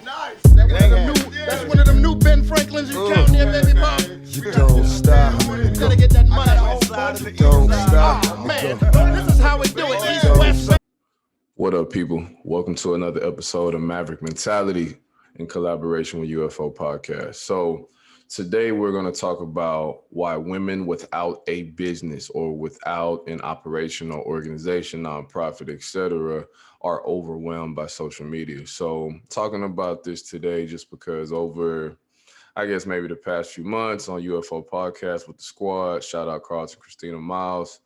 Nice. That's one of them new Ben Franklins you count there, baby Bob. You don't stop. Gotta get that money. You don't stop. Oh man, this is how we do it. East, West. What up, people? Welcome to another episode of M5verick Mentality in collaboration with UFO Podcast. So today we're going to talk about why women without a business or without an operational organization, nonprofit, etc., are overwhelmed by social media. So talking about this today just because over, I guess, maybe the past few months on UFO Podcast with the squad, shout out Carlton and Christina Miles,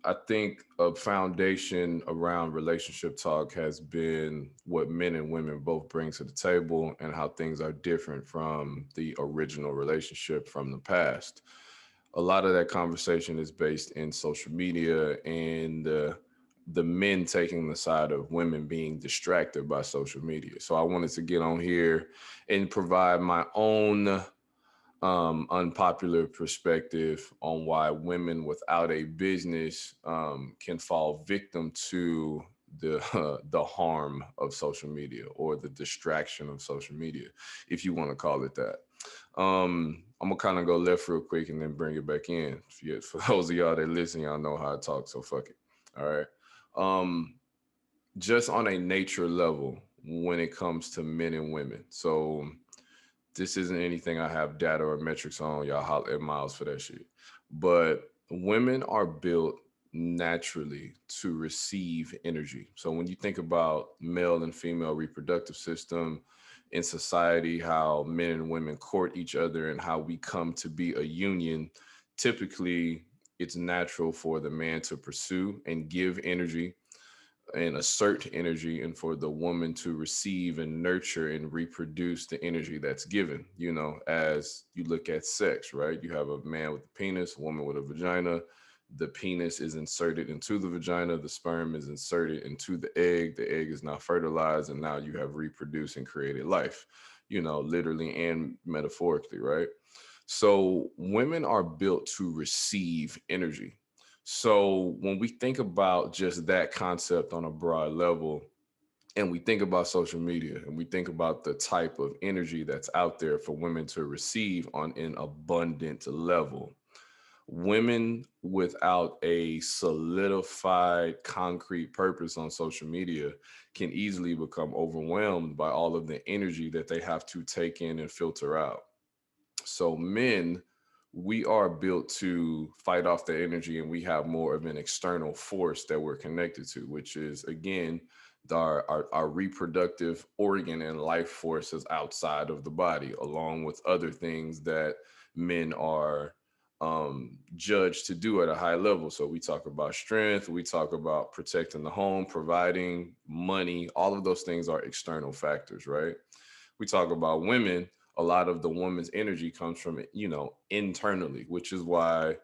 I think a foundation around relationship talk has been what men and women both bring to the table and how things are different from the original relationship from the past. A lot of that conversation is based in social media and the men taking the side of women being distracted by social media. So I wanted to get on here and provide my own unpopular perspective on why women without a business can fall victim to the harm of social media or the distraction of social media, if you want to call it that. I'm gonna kind of go left real quick and then bring it back in. For those of y'all that listen, y'all know how I talk, so fuck it. All right. Just on a nature level, when it comes to men and women, so this isn't anything I have data or metrics on. Y'all holler at Miles for that shit. But women are built naturally to receive energy. So when you think about male and female reproductive system in society, how men and women court each other and how we come to be a union, typically it's natural for the man to pursue and give energy and assert energy, and for the woman to receive and nurture and reproduce the energy that's given. You know, as you look at sex, right? You have a man with a penis, a woman with a vagina. The penis is inserted into the vagina, the sperm is inserted into the egg is now fertilized, and now you have reproduced and created life, you know, literally and metaphorically, right? So women are built to receive energy. So when we think about just that concept on a broad level, and we think about social media and we think about the type of energy that's out there for women to receive on an abundant level, women without a solidified concrete purpose on social media can easily become overwhelmed by all of the energy that they have to take in and filter out. So men, we are built to fight off the energy, and we have more of an external force that we're connected to, which is, again, our reproductive organ and life forces outside of the body, along with other things that men are judged to do at a high level. So we talk about strength, we talk about protecting the home, providing money. All of those things are external factors, right? We talk about women, a lot of the woman's energy comes from, you know, internally, which is why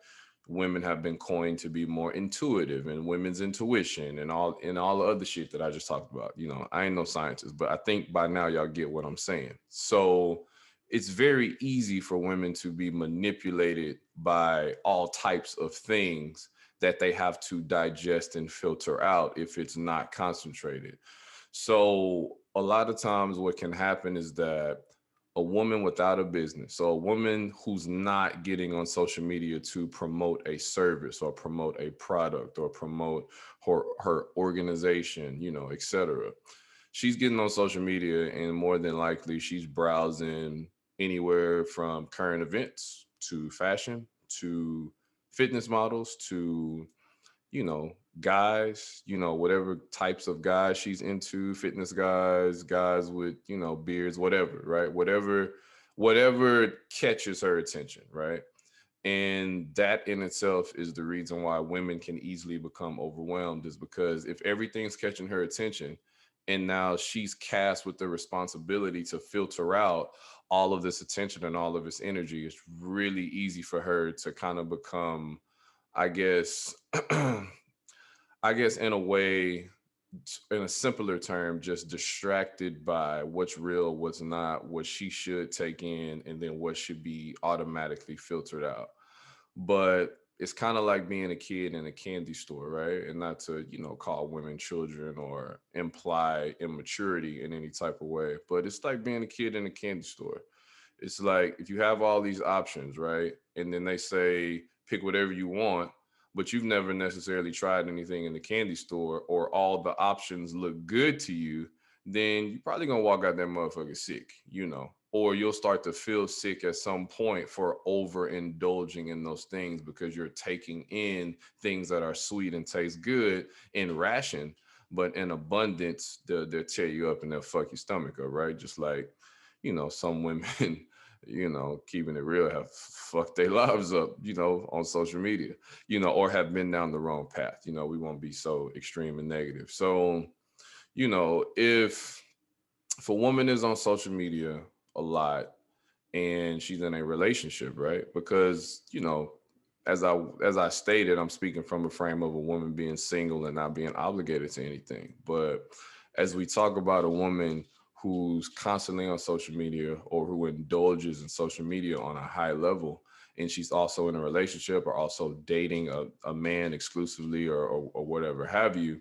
women have been coined to be more intuitive, and women's intuition and all the other shit that I just talked about. You know, I ain't no scientist, but I think by now y'all get what I'm saying. So it's very easy for women to be manipulated by all types of things that they have to digest and filter out if it's not concentrated. So a lot of times what can happen is that a woman without a business, so a woman who's not getting on social media to promote a service or promote a product or promote her organization, you know, etc. She's getting on social media, and more than likely she's browsing anywhere from current events to fashion to fitness models to, you know, guys, you know, whatever types of guys she's into, fitness guys, guys with, you know, beards, whatever, right? Whatever catches her attention, right? And that in itself is the reason why women can easily become overwhelmed, is because if everything's catching her attention and now she's cast with the responsibility to filter out all of this attention and all of this energy, it's really easy for her to kind of become, I guess, I guess in a way, in a simpler term, just distracted by what's real, what's not, what she should take in, and then what should be automatically filtered out. But it's kind of like being a kid in a candy store, right? And not to, call women children or imply immaturity in any type of way, but it's like being a kid in a candy store. It's like if you have all these options, right? And then they say pick whatever you want, but you've never necessarily tried anything in the candy store, or all the options look good to you, then you're probably gonna walk out that motherfucker sick, or you'll start to feel sick at some point for overindulging in those things because you're taking in things that are sweet and taste good in ration, but in abundance, they'll tear you up and they'll fuck your stomach up, right? Just like, some women, keeping it real, have fucked their lives up, on social media, or have been down the wrong path. We won't be so extreme and negative. So, if a woman is on social media a lot and she's in a relationship, right? Because, as I stated, I'm speaking from a frame of a woman being single and not being obligated to anything. But as we talk about a woman who's constantly on social media or who indulges in social media on a high level, and she's also in a relationship or also dating a man exclusively, or whatever have you,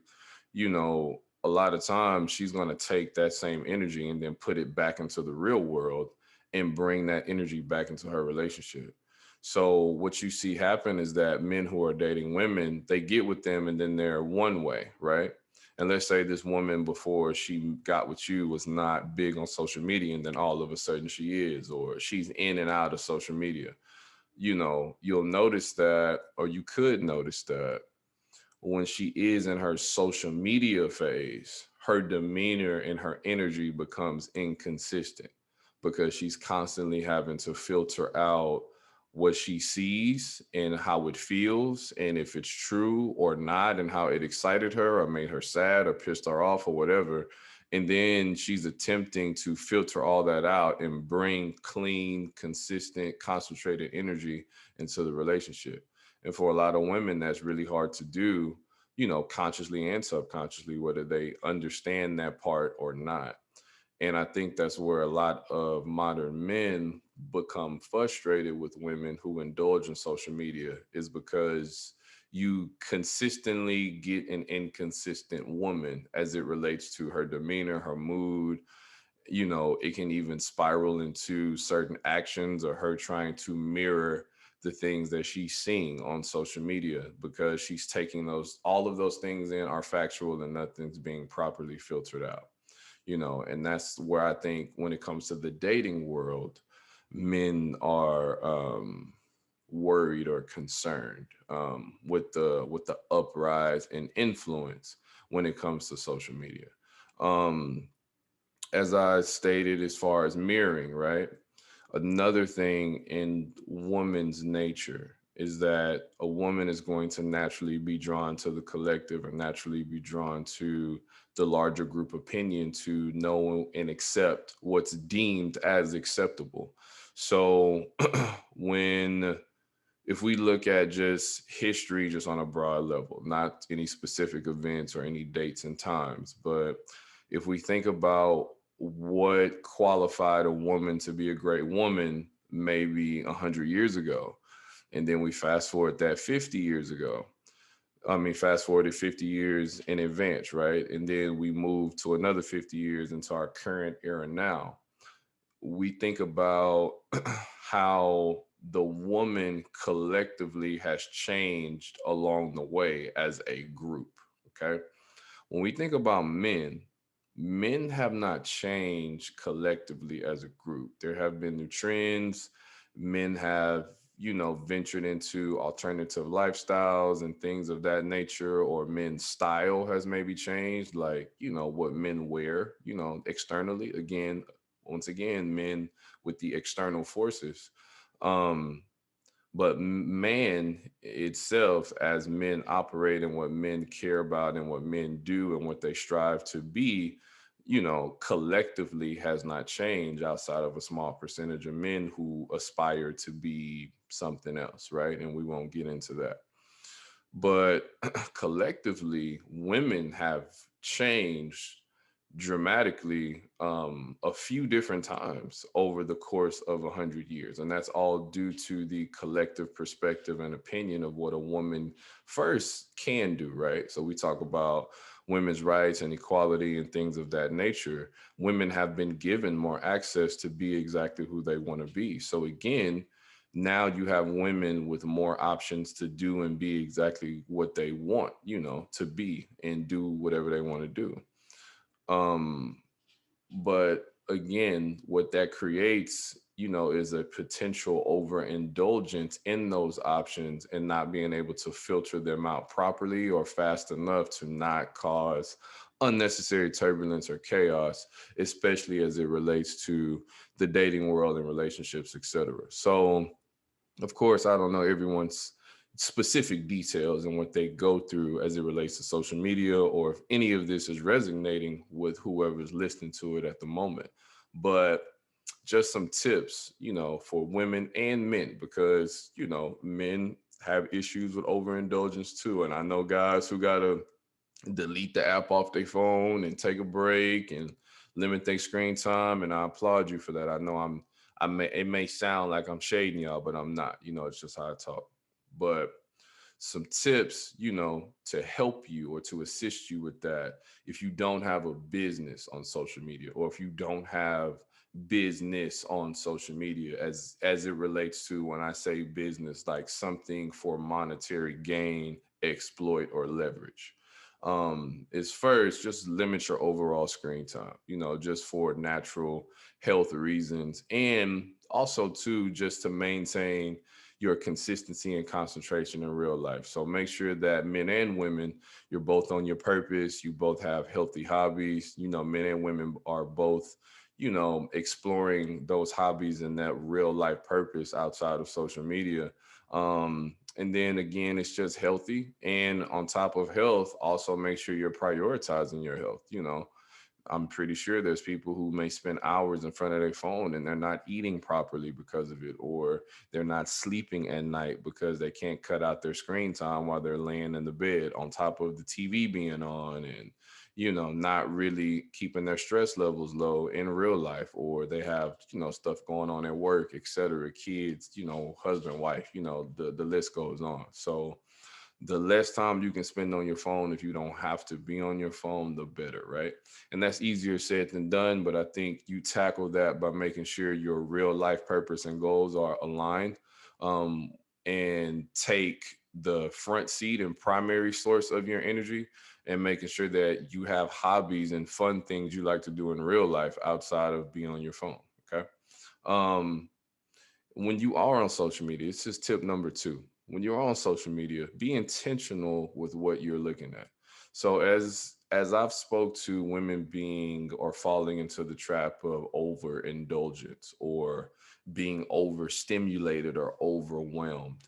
a lot of times she's going to take that same energy and then put it back into the real world and bring that energy back into her relationship. So what you see happen is that men who are dating women, they get with them and then they're one way, right? And let's say this woman before she got with you was not big on social media, and then all of a sudden she is, or she's in and out of social media. You'll notice that, or you could notice that when she is in her social media phase, her demeanor and her energy becomes inconsistent because she's constantly having to filter out what she sees and how it feels, and if it's true or not, and how it excited her or made her sad or pissed her off or whatever. And then she's attempting to filter all that out and bring clean, consistent, concentrated energy into the relationship. And for a lot of women, that's really hard to do, consciously and subconsciously, whether they understand that part or not. And I think that's where a lot of modern men become frustrated with women who indulge in social media, is because you consistently get an inconsistent woman as it relates to her demeanor, her mood. It can even spiral into certain actions or her trying to mirror the things that she's seeing on social media, because she's taking all of those things in are factual and nothing's being properly filtered out. And that's where I think when it comes to the dating world, men are worried or concerned with the uprise and influence when it comes to social media. Um, as I stated, as far as mirroring, right? Another thing in woman's nature is that a woman is going to naturally be drawn to the collective, or naturally be drawn to the larger group opinion, to know and accept what's deemed as acceptable. So when if we look at just history, just on a broad level, not any specific events or any dates and times, but if we think about what qualified a woman to be a great woman maybe 100 years ago, and then we fast forward that 50 years ago, fast forwarded 50 years in advance, right? And then we move to another 50 years into our current era now. We think about how the woman collectively has changed along the way as a group. Okay. When we think about men, men have not changed collectively as a group. There have been new trends. Men have, ventured into alternative lifestyles and things of that nature, or men's style has maybe changed, like, what men wear, externally. Again, once again, men with the external forces. Um, but man itself, as men operate and what men care about and what men do and what they strive to be, collectively has not changed, outside of a small percentage of men who aspire to be something else, right? And we won't get into that. But collectively, women have changed dramatically a few different times over the course of 100 years, and that's all due to the collective perspective and opinion of what a woman first can do, right? So we talk about women's rights and equality and things of that nature. Women have been given more access to be exactly who they want to be. So again, now you have women with more options to do and be exactly what they want, to be and do whatever they want to do. um but again, what that creates, is a potential overindulgence in those options and not being able to filter them out properly or fast enough to not cause unnecessary turbulence or chaos, especially as it relates to the dating world and relationships, etc. So of course, I don't know everyone's specific details and what they go through as it relates to social media, or if any of this is resonating with whoever's listening to it at the moment. But just some tips, for women and men, because, men have issues with overindulgence too. And I know guys who got to delete the app off their phone and take a break and limit their screen time. And I applaud you for that. I know it may sound like I'm shading y'all, but I'm not. It's just how I talk. But some tips, to help you or to assist you with that. If you don't have a business on social media, or if you don't have business on social media, as it relates to, when I say business, like something for monetary gain, exploit, or leverage, is first, just limit your overall screen time, just for natural health reasons, and also too, just to maintain your consistency and concentration in real life. So make sure that men and women, you're both on your purpose. You both have healthy hobbies. Men and women are both, exploring those hobbies and that real life purpose outside of social media. And then again, it's just healthy. And on top of health, also make sure you're prioritizing your health. I'm pretty sure there's people who may spend hours in front of their phone and they're not eating properly because of it, or they're not sleeping at night because they can't cut out their screen time while they're laying in the bed, on top of the TV being on, and, not really keeping their stress levels low in real life, or they have, stuff going on at work, etc., kids, husband, wife, the list goes on. So the less time you can spend on your phone, if you don't have to be on your phone, the better, right? And that's easier said than done, but I think you tackle that by making sure your real life purpose and goals are aligned, um, and take the front seat and primary source of your energy, and making sure that you have hobbies and fun things you like to do in real life outside of being on your phone. Okay. Um, when you are on social media, it's just tip number two. When you're on social media, be intentional with what you're looking at. So as I've spoke to women being or falling into the trap of overindulgence, or being overstimulated or overwhelmed,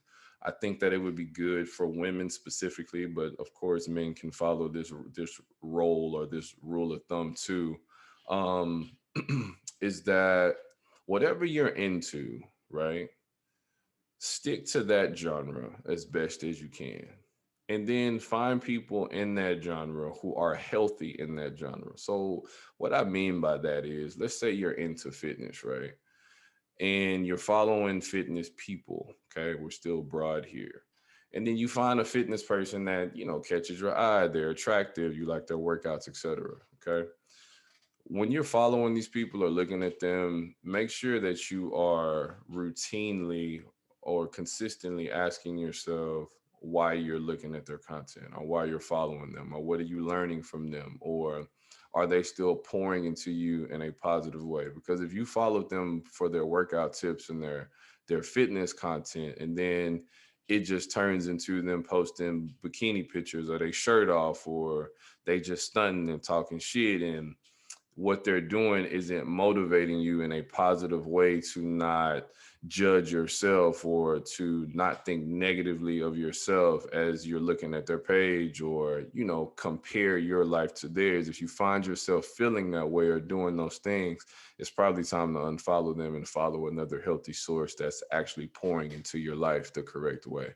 I think that it would be good for women specifically, but of course men can follow this role or this rule of thumb too. Um, is that whatever you're into, right? Stick to that genre as best as you can. And then find people in that genre who are healthy in that genre. So, what I mean by that is, let's say you're into fitness, right? And you're following fitness people, okay? We're still broad here. And then you find a fitness person that, catches your eye, they're attractive, you like their workouts, etc. Okay. When you're following these people or looking at them, make sure that you are routinely or consistently asking yourself why you're looking at their content, or why you're following them, or what are you learning from them, or are they still pouring into you in a positive way? Because if you followed them for their workout tips and their fitness content, and then it just turns into them posting bikini pictures, or they shirt off, or they just stunning and talking shit, and what they're doing isn't motivating you in a positive way to not judge yourself, or to not think negatively of yourself as you're looking at their page, or compare your life to theirs. If you find yourself feeling that way or doing those things, it's probably time to unfollow them and follow another healthy source that's actually pouring into your life the correct way.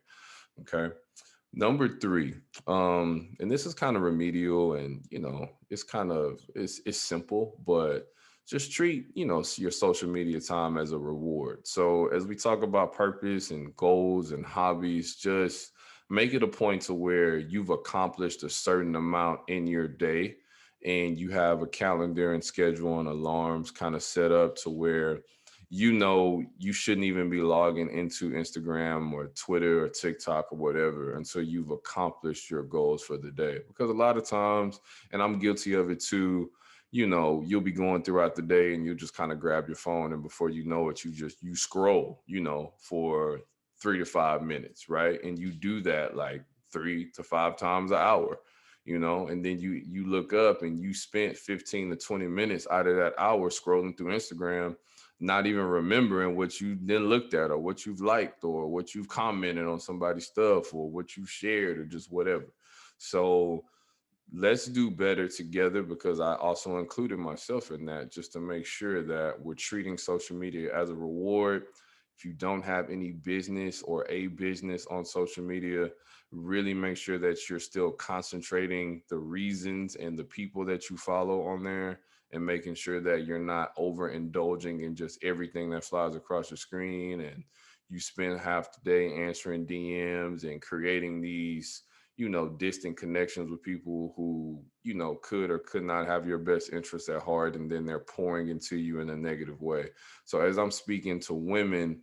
Okay. Number three, and this is kind of remedial, and it's simple, but just treat your social media time as a reward. So as we talk about purpose and goals and hobbies, just make it a point to where you've accomplished a certain amount in your day, and you have a calendar and schedule and alarms kind of set up to where you shouldn't even be logging into Instagram or Twitter or TikTok or whatever until you've accomplished your goals for the day. Because a lot of times, and I'm guilty of it too, you'll be going throughout the day and you'll just kind of grab your phone, and before you know it, you scroll, for 3 to 5 minutes, right? And you do that like 3 to 5 times an hour. And then you look up and you spent 15 to 20 minutes out of that hour scrolling through Instagram, not even remembering what you then looked at or what you've liked or what you've commented on somebody's stuff or what you shared or just whatever. So let's do better together, because I also included myself in that, just to make sure that we're treating social media as a reward. If you don't have any business or a business on social media, really make sure that you're still concentrating the reasons and the people that you follow on there, and making sure that you're not overindulging in just everything that flies across your screen, and you spend half the day answering DMs and creating these distant connections with people who, could or could not have your best interests at heart, and then they're pouring into you in a negative way. So as I'm speaking to women,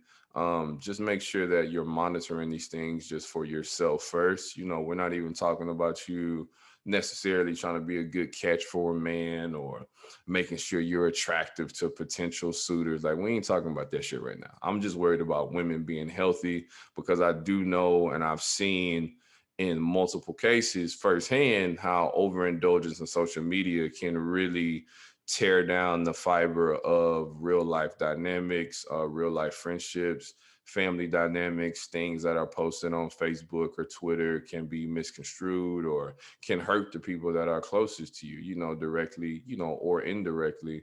just make sure that you're monitoring these things just for yourself first. We're not even talking about you necessarily trying to be a good catch for a man or making sure you're attractive to potential suitors. Like, we ain't talking about that shit right now. I'm just worried about women being healthy, because I do know, and I've seen in multiple cases firsthand, how overindulgence in social media can really tear down the fiber of real life dynamics, real life friendships, family dynamics. Things that are posted on Facebook or Twitter can be misconstrued or can hurt the people that are closest to you, directly, or indirectly.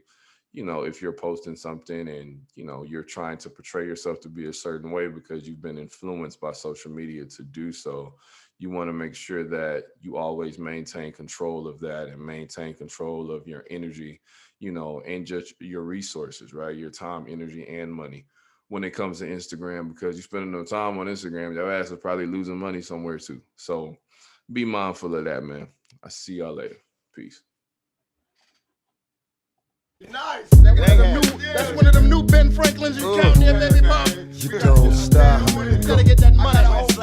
If you're posting something and, you're trying to portray yourself to be a certain way because you've been influenced by social media to do so, you want to make sure that you always maintain control of that and maintain control of your energy, and just your resources, right? Your time, energy, and money when it comes to Instagram, because you spend no time on Instagram, your ass is probably losing money somewhere too. So be mindful of that, man. I see y'all later. Peace. Nice. That's one of them new Ben Franklins you counting there, baby, Bob. You don't stop. Gotta get that money.